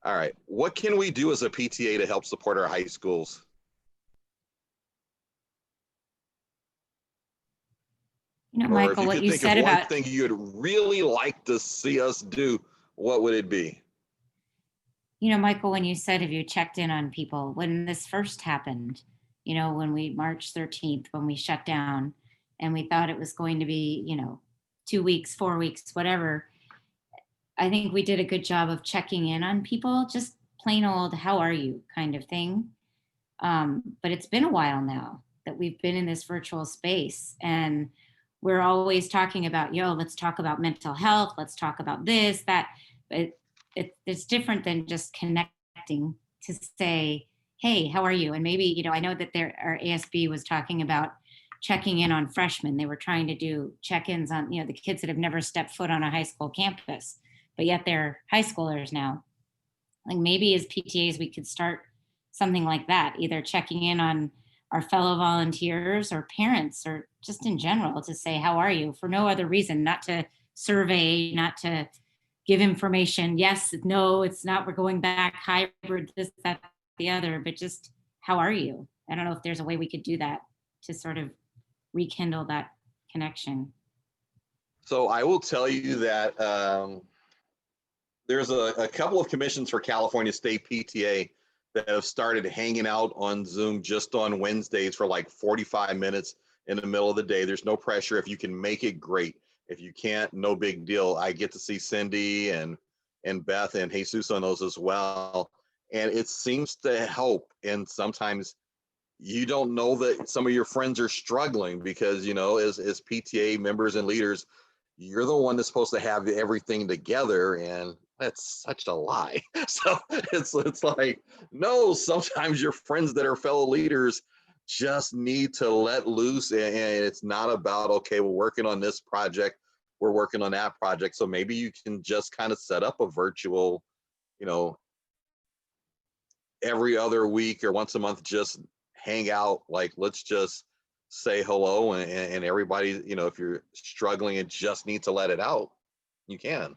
All right, what can we do as a PTA to help support our high schools? You know, Or Michael, if you what could you think said of one about, thing you'd really like to see us do, what would it be? you know, Michael, when you said, have you checked in on people when this first happened, you know, when we March 13th, when we shut down and we thought it was going to be, you know, 2 weeks, 4 weeks, whatever. I think we did a good job of checking in on people, just plain old, how are you kind of thing. But it's been a while now that we've been in this virtual space, and we're always talking about, let's talk about mental health. Let's talk about this, that. But it's different than just connecting to say, hey, how are you? And maybe, you know, I know that our ASB was talking about checking in on freshmen. They were trying to do check-ins on, you know, the kids that have never stepped foot on a high school campus, but yet they're high schoolers now. Like maybe as PTAs, we could start something like that, either checking in on our fellow volunteers or parents or just in general to say, how are you? For no other reason, not to survey, not to give information. Yes, no, it's not, we're going back hybrid, this, that, the other, but just how are you? I don't know if there's a way we could do that to sort of rekindle that connection. So I will tell you that there's a couple of commissions for California State PTA that have started hanging out on Zoom just on Wednesdays for like 45 minutes in the middle of the day. There's no pressure. If you can make it, great. If you can't, no big deal. I get to see Cindy and Beth and Jesus on those as well. And it seems to help. And sometimes you don't know that some of your friends are struggling because, you know, as PTA members and leaders, you're the one that's supposed to have everything together, and that's such a lie. So it's like, no, sometimes your friends that are fellow leaders just need to let loose, and it's not about, okay, we're working on this project, we're working on that project. So maybe you can just kind of set up a virtual, you know, every other week or once a month, just hang out, like let's just say hello, and everybody, you know, if you're struggling and just need to let it out, you can.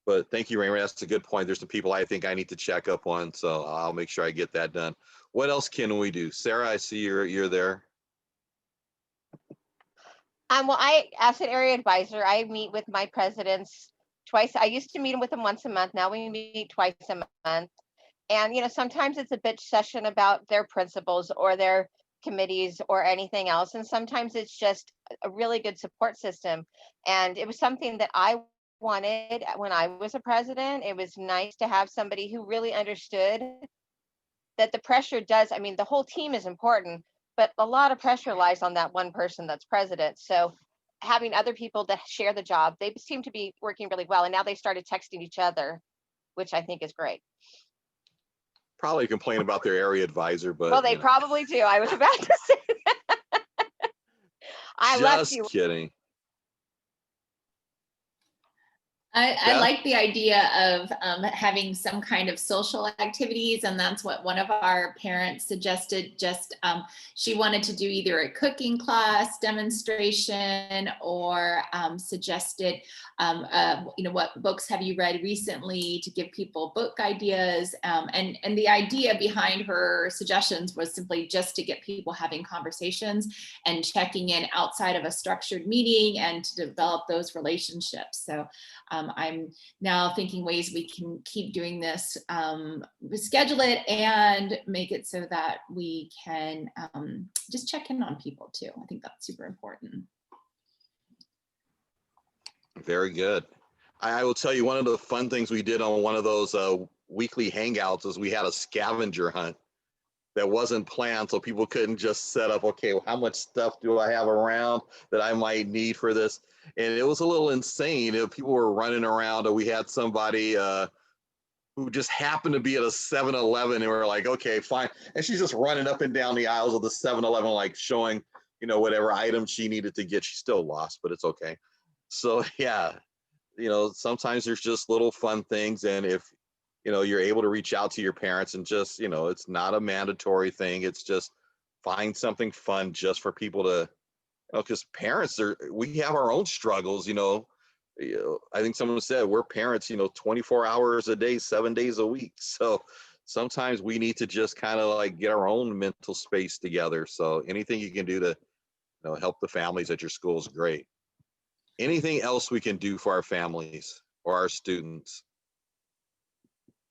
But thank you, Raymond. That's a good point. There's some people I think I need to check up on, so I'll make sure I get that done. What else can we do? Sarah, I see you're there. Well, as an area advisor, I meet with my presidents twice. I used to meet with them once a month. Now we meet twice a month. And, you know, sometimes it's a bitch session about their principals or their committees or anything else. And sometimes it's just a really good support system. And it was something that I wanted when I was a president. It was nice to have somebody who really understood that the pressure does, I mean, the whole team is important, but a lot of pressure lies on that one person that's president. So having other people that share the job, they seem to be working really well. And now they started texting each other, which I think is great. Probably complain about their area advisor, but well, they probably do. I was about to say that. I left you. Just kidding. I like the idea of having some kind of social activities, and that's what one of our parents suggested. Just she wanted to do either a cooking class demonstration or suggested, you know, what books have you read recently to give people book ideas. And the idea behind her suggestions was simply just to get people having conversations and checking in outside of a structured meeting and to develop those relationships. So I'm now thinking ways we can keep doing this, schedule it and make it so that we can just check in on people too. I think that's super important. Very good. I will tell you, one of the fun things we did on one of those weekly hangouts is we had a scavenger hunt that wasn't planned, so people couldn't just set up, okay, well, how much stuff do I have around that I might need for this? And it was a little insane. People were running around, or we had somebody who just happened to be at a 7-Eleven, and we were like, okay, fine. And she's just running up and down the aisles of the 7-Eleven, like showing, you know, whatever item she needed to get. She still lost, but it's okay. So yeah, you know, sometimes there's just little fun things. And if, you know, you're able to reach out to your parents and just, you know, it's not a mandatory thing. It's just find something fun just for people to, you know, because parents we have our own struggles, you know. I think someone said we're parents, you know, 24 hours a day, 7 days a week. So sometimes we need to just kind of like get our own mental space together. So anything you can do to, you know, help the families at your school is great. Anything else we can do for our families or our students?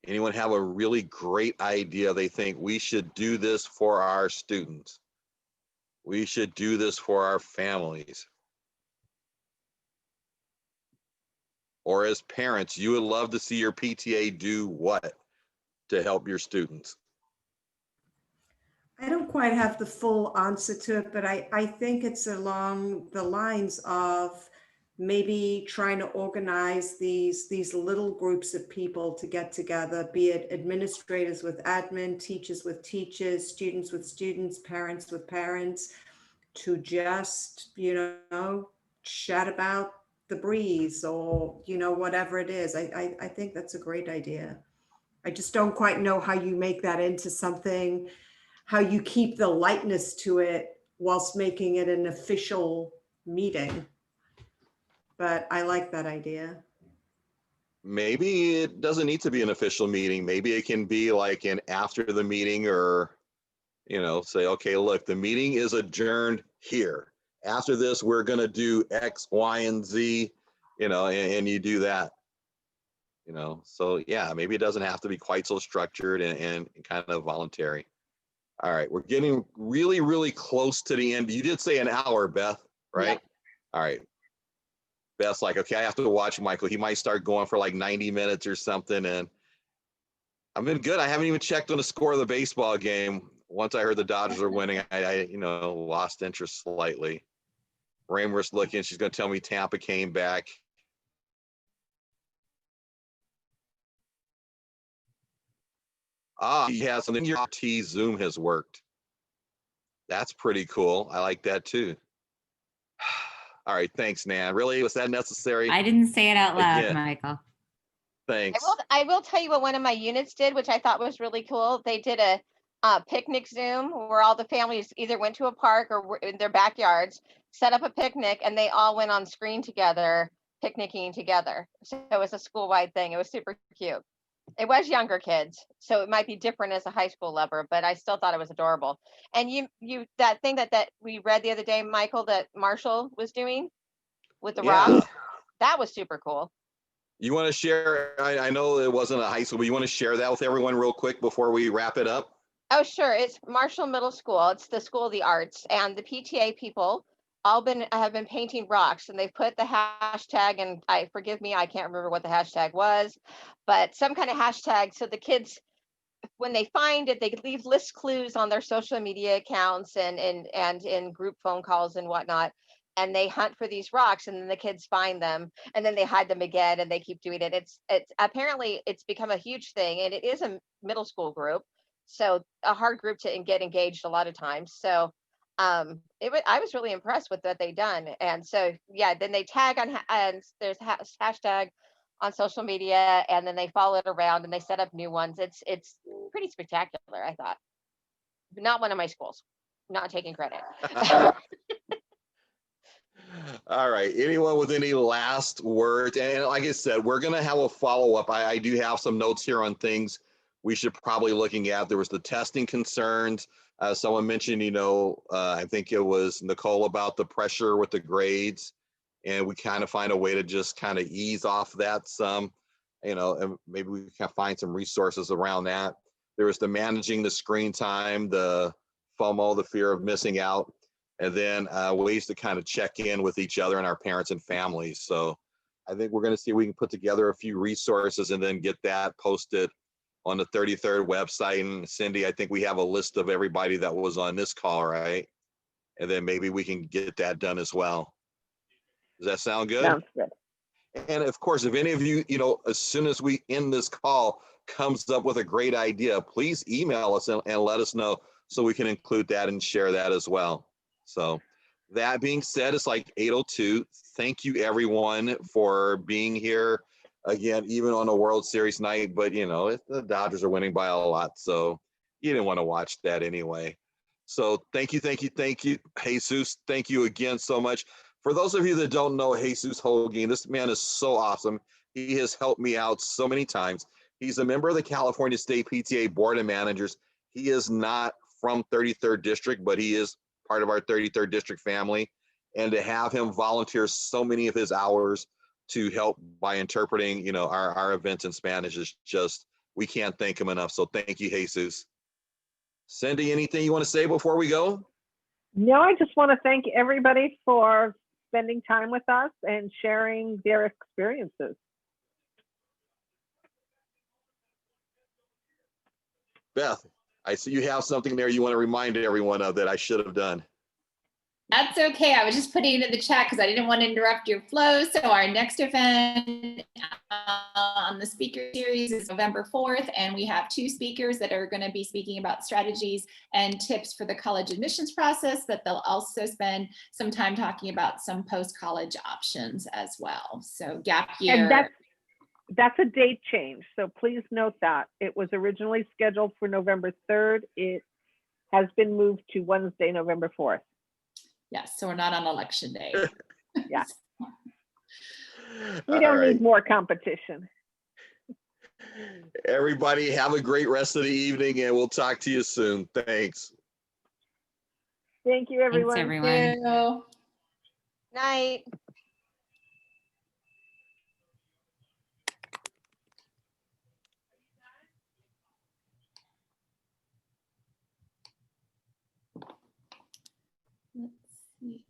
Anyone have a really great idea? They think we should do this for our students. We should do this for our families. Or as parents, you would love to see your PTA do what to help your students? I don't quite have the full answer to it, but I think it's along the lines of maybe trying to organize these little groups of people to get together, be it administrators with admin, teachers with teachers, students with students, parents with parents, to just, chat about the breeze or, whatever it is. I think that's a great idea. I just don't quite know how you make that into something, how you keep the lightness to it whilst making it an official meeting. But I like that idea. Maybe it doesn't need to be an official meeting. Maybe it can be like an after the meeting, or, say, okay, look, the meeting is adjourned here. After this, we're going to do X, Y, and Z, and you do that. So yeah, maybe it doesn't have to be quite so structured and kind of voluntary. All right, we're getting really, really close to the end. You did say an hour, Beth, right? Yep. All right. Beth's like, okay, I have to watch Michael. He might start going for like 90 minutes or something. And I've been good. I haven't even checked on the score of the baseball game. Once I heard the Dodgers are winning, I lost interest slightly. Raymer's looking. She's going to tell me Tampa came back. He has something. Your T Zoom has worked. That's pretty cool. I like that too. All right, thanks, Nan. Really, was that necessary? I didn't say it out loud, Again. Michael. Thanks. I will tell you what one of my units did, which I thought was really cool. They did a picnic Zoom where all the families either went to a park or were in their backyards, set up a picnic, and they all went on screen together, picnicking together. So it was a school-wide thing. It was super cute. It was younger kids, so it might be different as a high school level, but I still thought it was adorable. And you that thing that we read the other day, Michael, that Marshall was doing with the rocks, that was super cool. You want to share? I know it wasn't a high school, but you want to share that with everyone real quick before we wrap it up? Oh, sure. It's Marshall Middle School. It's the School of the Arts, and the PTA people have been painting rocks, and they've put the hashtag, and forgive me, I can't remember what the hashtag was, but some kind of hashtag. So the kids, when they find it, they leave list clues on their social media accounts and in group phone calls and whatnot. And they hunt for these rocks, and then the kids find them, and then they hide them again, and they keep doing it. It's apparently it's become a huge thing, and it is a middle school group, so a hard group to get engaged a lot of times. So I was really impressed with what they done. And so yeah, then they tag on and there's hashtag on social media, and then they follow it around and they set up new ones. It's pretty spectacular, I thought. Not one of my schools, not taking credit. All right. Anyone with any last words? And like I said, we're going to have a follow-up. I do have some notes here on things we should probably looking at. There was the testing concerns. Someone mentioned, I think it was Nicole, about the pressure with the grades. And we kind of find a way to just kind of ease off that some, and maybe we can find some resources around that. There was the managing the screen time, the FOMO, the fear of missing out, and then ways to kind of check in with each other and our parents and families. So I think we're going to see if we can put together a few resources and then get that posted on the 33rd website. And Cindy, I think we have a list of everybody that was on this call, right? And then maybe we can get that done as well. Does that sound good? Sounds good. And of course, if any of you, as soon as we end this call, comes up with a great idea, please email us and let us know so we can include that and share that as well. So that being said, it's like 8:02. Thank you, everyone, for being here again, even on a World Series night. But, the Dodgers are winning by a lot, so you didn't want to watch that anyway. So thank you. Jesus, thank you again so much. For those of you that don't know Jesus Holguin, this man is so awesome. He has helped me out so many times. He's a member of the California State PTA Board of Managers. He is not from 33rd District, but he is part of our 33rd District family. And to have him volunteer so many of his hours to help by interpreting, our events in Spanish is just, we can't thank him enough. So thank you, Jesus. Cindy, anything you want to say before we go? No, I just want to thank everybody for spending time with us and sharing their experiences. Beth, I see you have something there you want to remind everyone of that I should have done. That's okay. I was just putting it in the chat because I didn't want to interrupt your flow. So our next event on the speaker series is November 4th, and we have 2 speakers that are going to be speaking about strategies and tips for the college admissions process, that they'll also spend some time talking about some post-college options as well. So gap year. And that's a date change. So please note that. It was originally scheduled for November 3rd. It has been moved to Wednesday, November 4th. Yes, so we're not on election day. Yeah. We don't need more competition. Everybody have a great rest of the evening, and we'll talk to you soon. Thanks. Thank you, everyone. Thanks, everyone. Thank you. Night. Let's see.